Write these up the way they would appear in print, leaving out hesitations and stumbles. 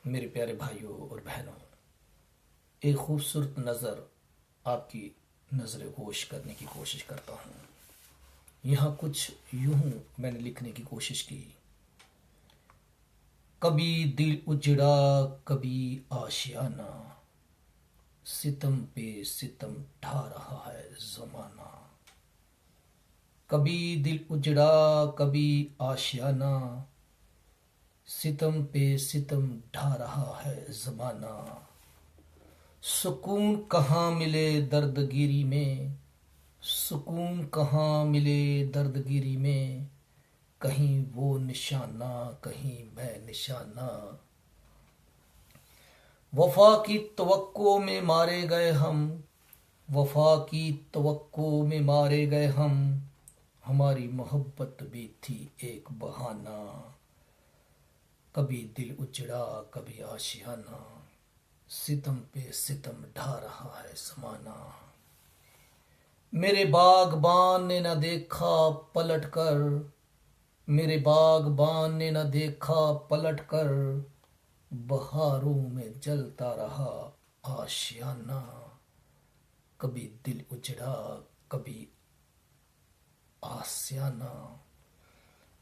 میرے پیارے بھائیوں اور بہنوں، ایک خوبصورت نظر آپ کی نظر گوش کرنے کی کوشش کرتا ہوں۔ یہاں کچھ یوں میں نے لکھنے کی کوشش کی۔ کبھی دل اجڑا، کبھی آشیانہ، ستم پہ ستم ڈھا رہا ہے زمانہ۔ کبھی دل اجڑا، کبھی آشیانہ، ستم پہ ستم ڈھا رہا ہے زمانہ۔ سکون کہاں ملے درد گیری میں، سکون کہاں ملے درد گیری میں، کہیں وہ نشانہ، کہیں میں نشانہ۔ وفا کی توقع میں مارے گئے ہم، وفا کی توقع میں مارے گئے ہم، ہماری محبت بھی تھی ایک بہانہ۔ کبھی دل اجڑا، کبھی آشیانہ، ستم پہ ستم ڈھا رہا ہے زمانہ۔ میرے باغبان نے نہ دیکھا پلٹ کر، میرے باغبان نے نہ دیکھا پلٹ کر، بہاروں میں جلتا رہا آشیانہ۔ کبھی دل اجڑا، کبھی آشیانہ،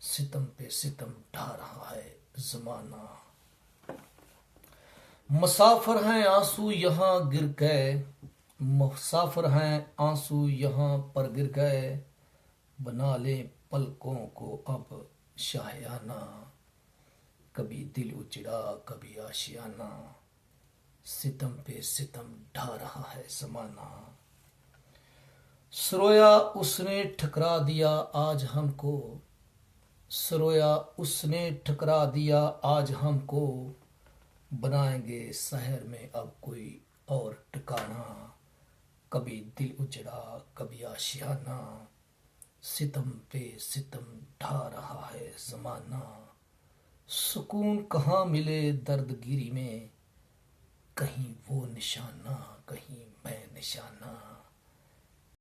ستم پہ ستم ڈھا رہا ہے زمانہ۔ مسافر ہیں آنسو یہاں گر گئے، مسافر ہیں آنسو یہاں پر گر گئے، بنا لیں پلکوں کو اب شاہیانہ۔ کبھی دل اجڑا، کبھی آشیانہ، ستم پہ ستم ڈھا رہا ہے زمانہ۔ سرویا اس نے ٹھکرا دیا آج ہم کو، سرویا اس نے ٹھکرا دیا آج ہم کو، بنائیں گے شہر میں اب کوئی اور ٹھکانہ۔ کبھی دل اجڑا، کبھی آشیانہ، ستم پہ ستم ڈھا رہا ہے زمانہ۔ سکون کہاں ملے درد گیری میں، کہیں وہ نشانہ، کہیں میں نشانہ۔